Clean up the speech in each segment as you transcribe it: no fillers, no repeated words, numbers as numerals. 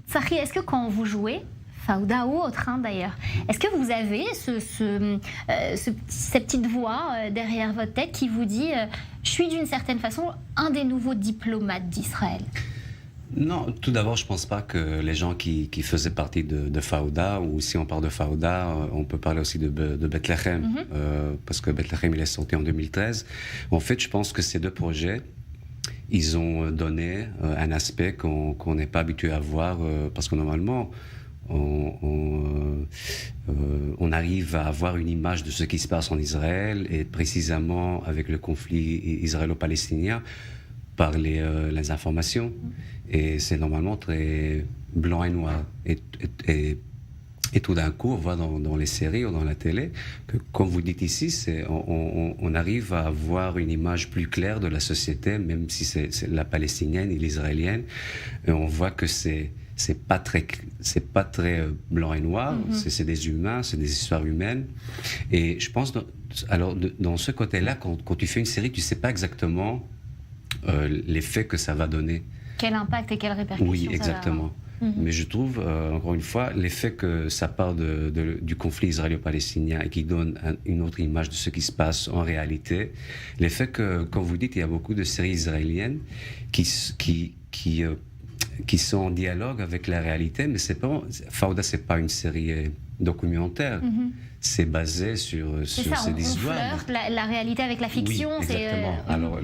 Tsahri, est-ce que quand vous jouez, Fauda ou autre d'ailleurs, est-ce que vous avez cette petite voix derrière votre tête qui vous dit je suis d'une certaine façon un des nouveaux diplomates d'Israël? Non, tout d'abord, je pense pas que les gens qui faisaient partie de Fauda, ou si on parle de Fauda, on peut parler aussi de Bethléem, parce que Bethléem, il est sorti en 2013. En fait, je pense que ces deux projets, ils ont donné un aspect qu'on n'est pas habitué à voir, parce que normalement, on arrive à avoir une image de ce qui se passe en Israël, et précisément avec le conflit israélo-palestinien, par les informations. Et c'est normalement très blanc et noir. Et tout d'un coup, on voit dans les séries ou dans la télé que, comme vous dites ici, on arrive à avoir une image plus claire de la société, même si c'est la palestinienne et l'israélienne. Et on voit que c'est pas très blanc et noir. C'est des humains, c'est des histoires humaines. Et je pense, dans ce côté-là, quand tu fais une série, tu sais pas exactement l'effet que ça va donner. Quel impact et quelle répercussion? Oui, exactement. Mais je trouve, encore une fois, l'effet que ça part du conflit israélo-palestinien et qui donne une autre image de ce qui se passe en réalité, l'effet que, comme vous dites, il y a beaucoup de séries israéliennes qui sont en dialogue avec la réalité, mais Fauda, c'est pas une série documentaire. C'est basé sur ces histoires. On flirte la réalité avec la fiction. Oui, exactement. Alors,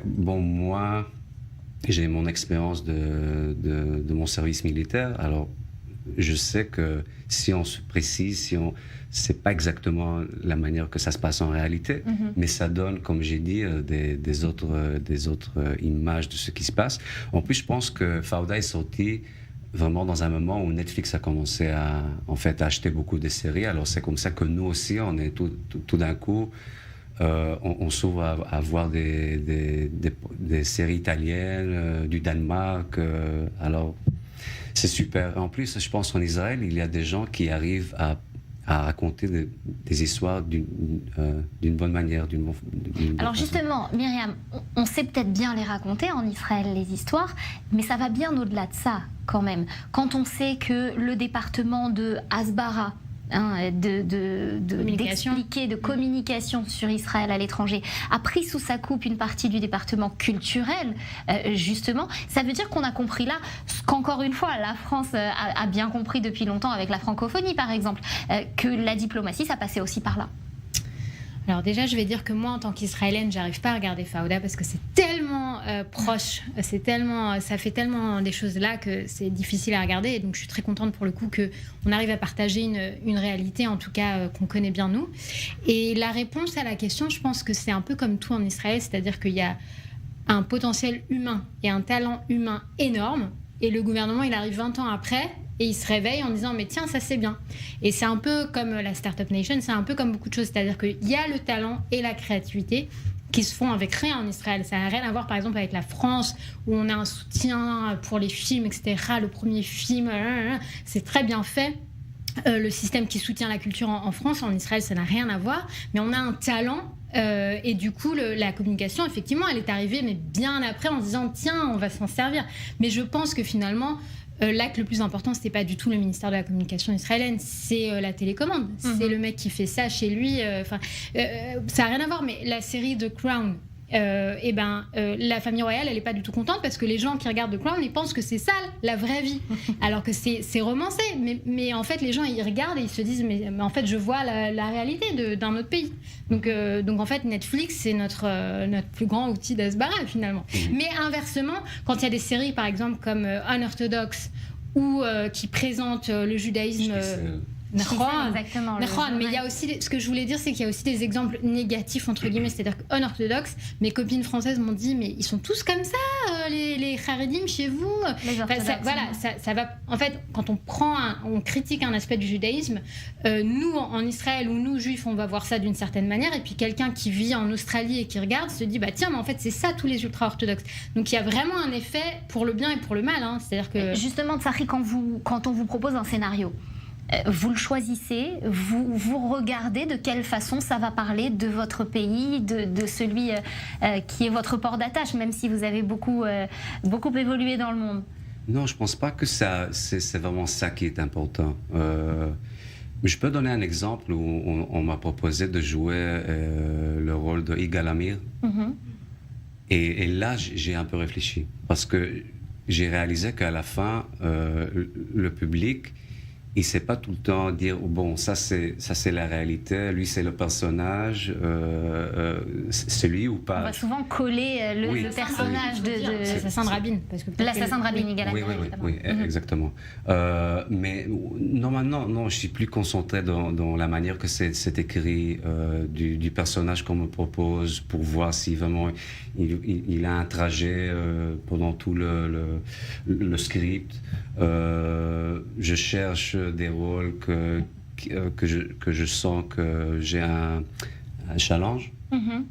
bon, moi, j'ai mon expérience de mon service militaire. Alors, je sais que si on se précise, c'est pas exactement la manière que ça se passe en réalité, mais ça donne, comme j'ai dit, des autres images de ce qui se passe. En plus, je pense que Fauda est sorti vraiment dans un moment où Netflix a commencé à acheter beaucoup de séries. Alors, c'est comme ça que nous aussi, on est tout d'un coup, on s'ouvre à voir des séries italiennes, du Danemark. Alors, c'est super. En plus, je pense qu'en Israël, il y a des gens qui arrivent à raconter des histoires d'une bonne manière. Alors justement, Myriam, on sait peut-être bien les raconter en Israël, les histoires, mais ça va bien au-delà de ça, quand même. Quand on sait que le département de Hasbara, d'expliquer, de communication sur Israël à l'étranger, a pris sous sa coupe une partie du département culturel, justement. Ça veut dire qu'on a compris là ce qu'encore une fois la France a bien compris depuis longtemps avec la francophonie, par exemple, que la diplomatie, ça passait aussi par là. Alors déjà, je vais dire que moi, en tant qu'Israélienne, j'arrive pas à regarder Fauda parce que c'est tellement proche, ça fait tellement des choses là que c'est difficile à regarder. Et donc, je suis très contente pour le coup qu'on arrive à partager une réalité, en tout cas, qu'on connaît bien nous. Et la réponse à la question, je pense que c'est un peu comme tout en Israël, c'est-à-dire qu'il y a un potentiel humain et un talent humain énorme. Et le gouvernement, il arrive 20 ans après et il se réveille en disant mais tiens, ça c'est bien. Et c'est un peu comme la Startup Nation, c'est un peu comme beaucoup de choses, c'est-à-dire qu'il y a le talent et la créativité qui se font avec rien en Israël. Ça n'a rien à voir par exemple avec la France où on a un soutien pour les films, etc. Le premier film, c'est très bien fait. Le système qui soutient la culture en France, en Israël, ça n'a rien à voir. Mais on a un talent et du coup, la communication, effectivement, elle est arrivée, mais bien après, en se disant tiens, on va s'en servir. Mais je pense que finalement, l'acte le plus important, c'était pas du tout le ministère de la communication israélienne, c'est la télécommande. C'est le mec qui fait ça chez lui. Ça n'a rien à voir, mais la série The Crown. La famille royale, elle est pas du tout contente parce que les gens qui regardent The Crown, ils pensent que c'est ça la vraie vie, alors que c'est romancé. Mais en fait, les gens ils regardent et ils se disent mais en fait, je vois la réalité d'un autre pays. Donc en fait, Netflix c'est notre plus grand outil d'Asbara finalement. Mais inversement, quand il y a des séries par exemple comme Unorthodox ou qui présentent le judaïsme. Exactement. Mais il y a aussi, ce que je voulais dire, c'est qu'il y a aussi des exemples négatifs, entre guillemets, c'est-à-dire qu'unorthodoxes, mes copines françaises m'ont dit, mais ils sont tous comme ça, les Haredim chez vous. Ça va. En fait, quand on critique un aspect du judaïsme, nous, en Israël, ou nous, juifs, on va voir ça d'une certaine manière, et puis quelqu'un qui vit en Australie et qui regarde se dit, bah tiens, mais en fait, c'est ça tous les ultra-orthodoxes. Donc il y a vraiment un effet pour le bien et pour le mal. C'est-à-dire que. Justement, Tsahri, quand on vous propose un scénario, vous le choisissez, vous regardez de quelle façon ça va parler de votre pays, de celui qui est votre port d'attache, même si vous avez beaucoup évolué dans le monde. Non, je pense pas que c'est vraiment ça qui est important. Je peux donner un exemple où on m'a proposé de jouer le rôle de Yigal Amir. Mhm. Et là, j'ai un peu réfléchi. Parce que j'ai réalisé qu'à la fin, le public, il ne sait pas tout le temps dire bon, ça c'est la réalité, lui c'est le personnage, c'est lui ou pas. On va souvent coller le personnage de l'assassin de Rabin, parce que l'assassin de Rabin également. Oui, exactement. Mais normalement, non, je suis plus concentré dans la manière que c'est écrit du personnage qu'on me propose pour voir si vraiment il a un trajet pendant tout le script. Je cherche des rôles que je sens que j'ai un challenge,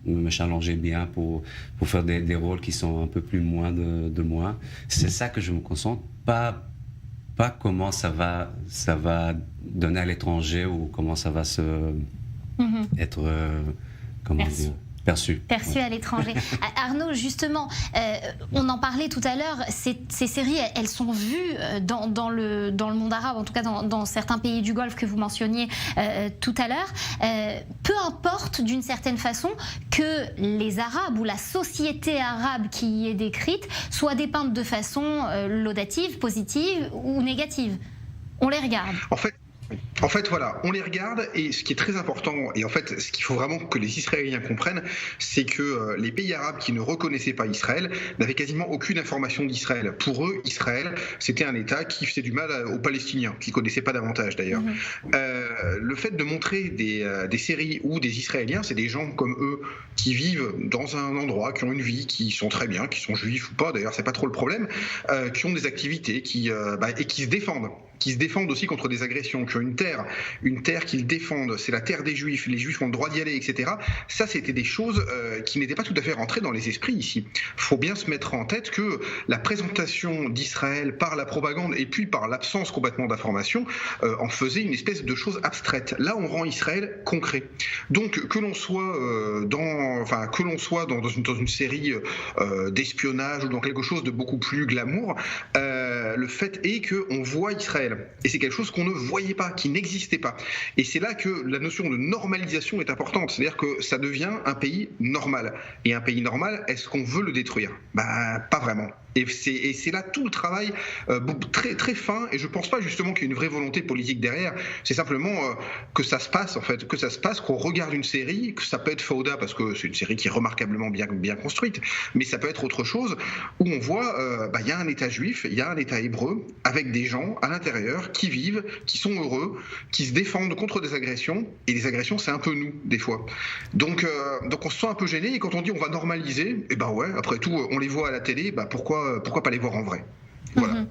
me challenger bien pour faire des rôles qui sont un peu plus loin de moi. C'est ça que je me concentre, pas comment ça va donner à l'étranger ou comment ça va être comment dire, perçu à l'étranger. Arnaud, justement, on en parlait tout à l'heure, ces séries, elles sont vues dans le monde arabe, en tout cas dans certains pays du Golfe que vous mentionniez tout à l'heure. Peu importe d'une certaine façon que les Arabes ou la société arabe qui y est décrite soit dépeinte de façon laudative, positive ou négative. On les regarde. En fait, voilà, on les regarde et ce qui est très important, et en fait, ce qu'il faut vraiment que les Israéliens comprennent, c'est que les pays arabes qui ne reconnaissaient pas Israël n'avaient quasiment aucune information d'Israël. Pour eux, Israël, c'était un État qui faisait du mal aux Palestiniens, qui ne connaissaient pas davantage d'ailleurs. Le fait de montrer des séries où des Israéliens, c'est des gens comme eux qui vivent dans un endroit, qui ont une vie, qui sont très bien, qui sont juifs ou pas, d'ailleurs, c'est pas trop le problème, qui ont des activités, et qui se défendent. Qui se défendent aussi contre des agressions, qui ont une terre qu'ils défendent, c'est la terre des Juifs, les Juifs ont le droit d'y aller, etc. Ça, c'était des choses qui n'étaient pas tout à fait rentrées dans les esprits ici. Il faut bien se mettre en tête que la présentation d'Israël par la propagande et puis par l'absence complètement d'information en faisait une espèce de chose abstraite. Là, on rend Israël concret. Donc, que l'on soit dans une série d'espionnage ou dans quelque chose de beaucoup plus glamour, le fait est qu'on voit Israël. Et c'est quelque chose qu'on ne voyait pas, qui n'existait pas. Et c'est là que la notion de normalisation est importante. C'est-à-dire que ça devient un pays normal. Et un pays normal, est-ce qu'on veut le détruire ? Pas vraiment. Et c'est là tout le travail très, très fin, et je ne pense pas justement qu'il y ait une vraie volonté politique derrière. C'est simplement que ça se passe, en fait, qu'on regarde une série, que ça peut être Fauda, parce que c'est une série qui est remarquablement bien construite, mais ça peut être autre chose, où on voit, y a un État juif, il y a un État hébreu, avec des gens à l'intérieur qui vivent, qui sont heureux, qui se défendent contre des agressions, et les agressions, c'est un peu nous, des fois. Donc on se sent un peu gêné, et quand on dit on va normaliser, et ouais, après tout, on les voit à la télé, pourquoi pas les voir en vrai ? Voilà.